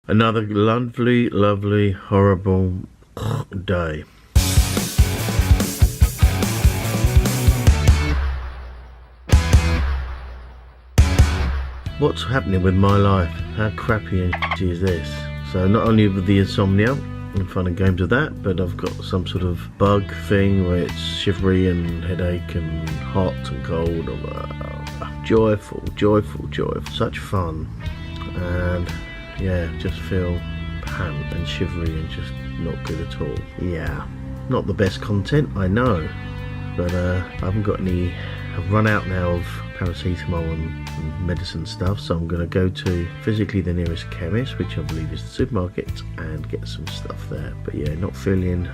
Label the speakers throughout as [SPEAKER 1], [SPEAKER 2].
[SPEAKER 1] Another lovely, lovely, horrible day. What's happening with my life? How crappy and shitty is this? So not only with the insomnia and fun and games with that, but I've got some sort of bug thing where it's shivery and headache and hot and cold. Joyful, joyful, joyful. Such fun. And yeah, just feel pant and shivery and just not good at all. Yeah, not the best content, I know, but I haven't got any. I've run out now of paracetamol and medicine stuff, so I'm going to go to physically the nearest chemist, which I believe is the supermarket, and get some stuff there. But yeah, not feeling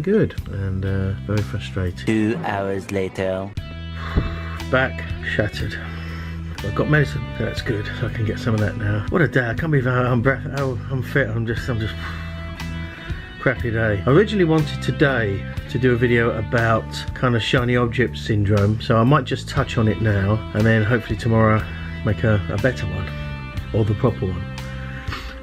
[SPEAKER 1] good, and very frustrated.
[SPEAKER 2] 2 hours later.
[SPEAKER 1] Back shattered. I've got medicine, so that's good. So I can get some of that now. What a day! I can't believe how I'm fit. I'm just crappy day. I originally wanted today to do a video about kind of shiny object syndrome, so I might just touch on it now, and then hopefully tomorrow make a better one, or the proper one.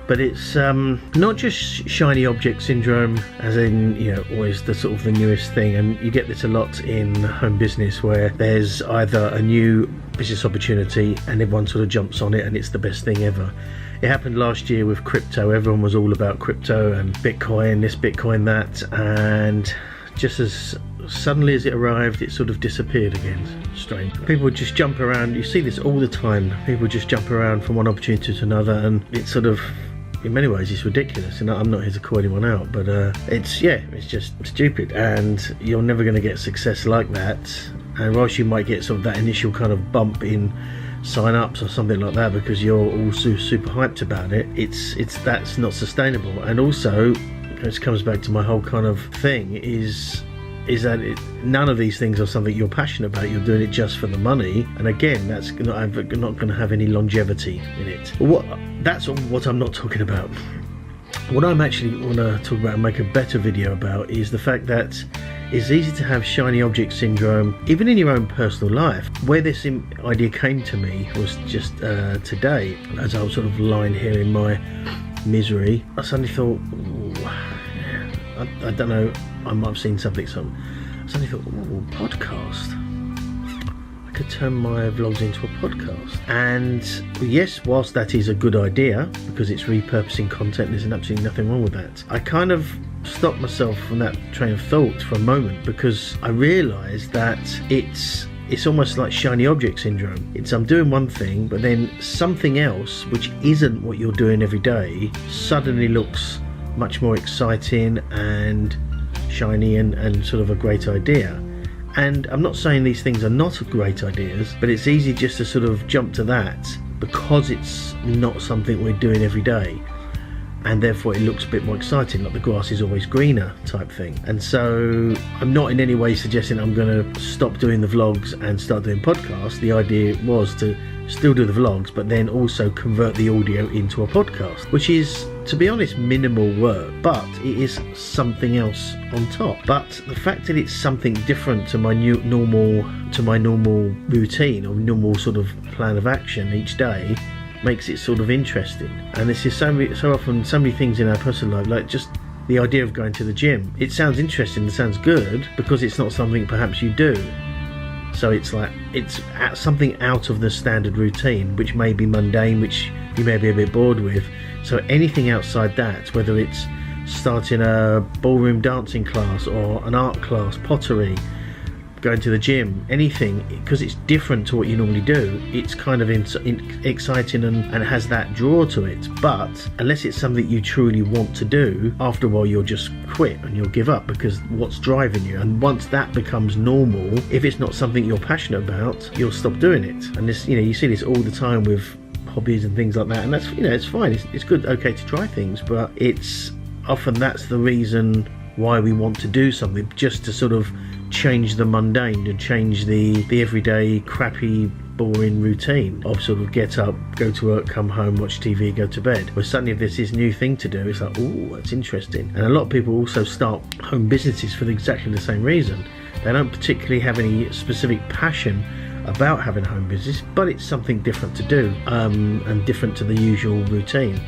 [SPEAKER 1] But it's not just shiny object syndrome as in, you know, always the sort of the newest thing, and you get this a lot in home business where there's either a new business opportunity and everyone sort of jumps on it and it's the best thing ever. It happened last year with crypto. Everyone was all about crypto and Bitcoin, this, Bitcoin, that, and just as suddenly as it arrived, it sort of disappeared again. Strange. People would just jump around. You see this all the time. People just jump around from one opportunity to another, and it's sort of, in many ways, it's ridiculous. And I'm not here to call anyone out, but it's just stupid, and you're never going to get success like that. And whilst you might get sort of that initial kind of bump in sign-ups or something like that because you're all super hyped about it, that's not sustainable. And also, this comes back to my whole kind of thing, is that none of these things are something you're passionate about. You're doing it just for the money, and again, that's not going to have any longevity in it. That's what I'm not talking about. What I'm actually want to talk about and make a better video about is the fact that it's easy to have shiny object syndrome, even in your own personal life. Where this idea came to me was just today, as I was sort of lying here in my misery. I suddenly thought, I don't know, I might have seen something. So I suddenly thought, podcast. I could turn my vlogs into a podcast. And yes, whilst that is a good idea because it's repurposing content, there's absolutely nothing wrong with that. I kind of stopped myself from that train of thought for a moment because I realised that it's almost like shiny object syndrome. I'm doing one thing, but then something else which isn't what you're doing every day suddenly looks much more exciting and shiny and sort of a great idea. And I'm not saying these things are not great ideas, but it's easy just to sort of jump to that because it's not something we're doing every day, and therefore it looks a bit more exciting, like the grass is always greener type thing. And so I'm not in any way suggesting I'm going to stop doing the vlogs and start doing podcasts. The idea was to still do the vlogs, but then also convert the audio into a podcast, which is, to be honest, minimal work, but it is something else on top. But the fact that it's something different to my normal routine or normal sort of plan of action each day makes it sort of interesting. And this is so often so many things in our personal life, like just the idea of going to the gym. It sounds interesting, it sounds good because it's not something perhaps you do. So it's like it's something out of the standard routine, which may be mundane, which you may be a bit bored with. So anything outside that, whether it's starting a ballroom dancing class or an art class, pottery, going to the gym, anything, because it's different to what you normally do, it's kind of exciting and has that draw to it. But unless it's something you truly want to do, after a while you'll just quit and you'll give up because what's driving you. And once that becomes normal, if it's not something you're passionate about, you'll stop doing it. And this, you see this all the time with hobbies and things like that, and that's, it's fine, it's good, okay to try things, but it's often that's the reason why we want to do something, just to sort of change the mundane, to change the everyday crappy boring routine of sort of get up, go to work, come home, watch TV, go to bed. Where suddenly if there's this new thing to do, it's like, oh, that's interesting. And a lot of people also start home businesses for exactly the same reason. They don't particularly have any specific passion about having a home business, but it's something different to do, and different to the usual routine.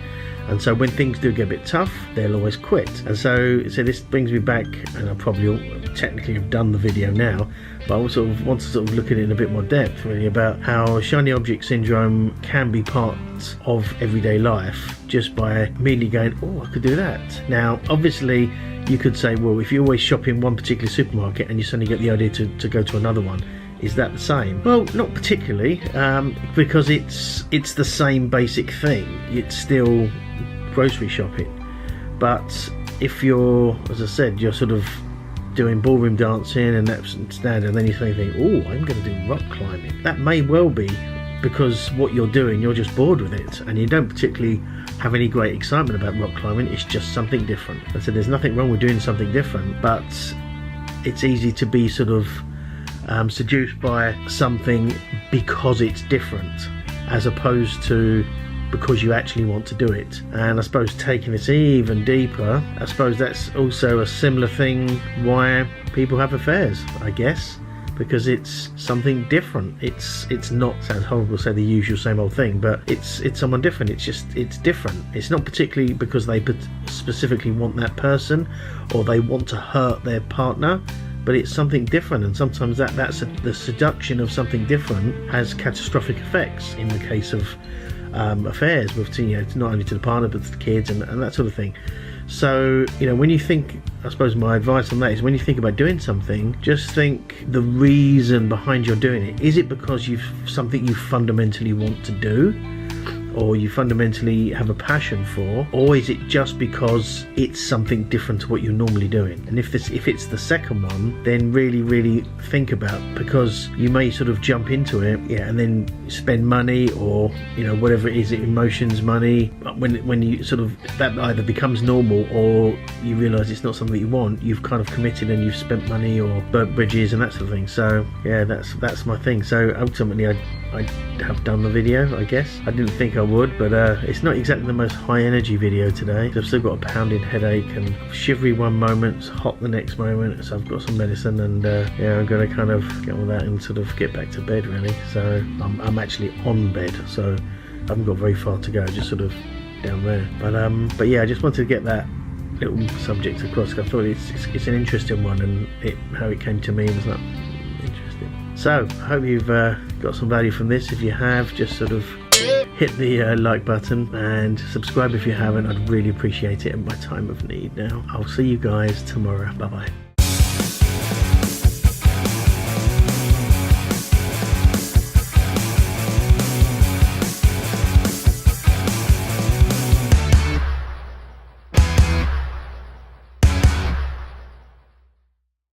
[SPEAKER 1] And so when things do get a bit tough, they'll always quit. And so this brings me back, and I probably technically have done the video now, but I also want to sort of look at it in a bit more depth, really, about how shiny object syndrome can be part of everyday life just by immediately going, oh, I could do that. Now, obviously, you could say, well, if you always shop in one particular supermarket and you suddenly get the idea to go to another one, is that the same? Well, not particularly, because it's the same basic thing. It's still grocery shopping. But if you're, as I said, you're sort of doing ballroom dancing and that's standard, and then you think, oh, I'm going to do rock climbing. That may well be because what you're doing, you're just bored with it, and you don't particularly have any great excitement about rock climbing. It's just something different. And so there's nothing wrong with doing something different, but it's easy to be sort of seduced by something because it's different, as opposed to because you actually want to do it. And I suppose taking this even deeper, I suppose that's also a similar thing why people have affairs, I guess, because it's something different. It's not, sounds horrible to say the usual same old thing, but it's someone different. It's different. It's not particularly because they specifically want that person or they want to hurt their partner, but it's something different. And sometimes that's the seduction of something different has catastrophic effects in the case of affairs with, not only to the partner but to the kids and that sort of thing. So, when you think, I suppose my advice on that is, when you think about doing something, just think the reason behind your doing it. Is it because something you fundamentally want to do, or you fundamentally have a passion for, or is it just because it's something different to what you're normally doing? And if it's the second one, then really think about, because you may sort of jump into it, and then spend money, or whatever it is, emotions, money. But when you sort of, that either becomes normal or you realise it's not something you want, you've kind of committed and you've spent money or burnt bridges and that sort of thing. So yeah, that's my thing. So ultimately I have done the video, I guess. I didn't think I would, but it's not exactly the most high energy video today. I've still got a pounding headache and shivery one moment, it's hot the next moment, so I've got some medicine, and I'm going to kind of get all that and sort of get back to bed, really. So I'm actually on bed, so I haven't got very far to go, just sort of down there. But yeah, I just wanted to get that little subject across. I thought it's an interesting one, and how it came to me was not interesting. So I hope you've got some value from this. If you have, just sort of hit the like button and subscribe if you haven't. I'd really appreciate it at my time of need. Now I'll see you guys tomorrow. Bye bye.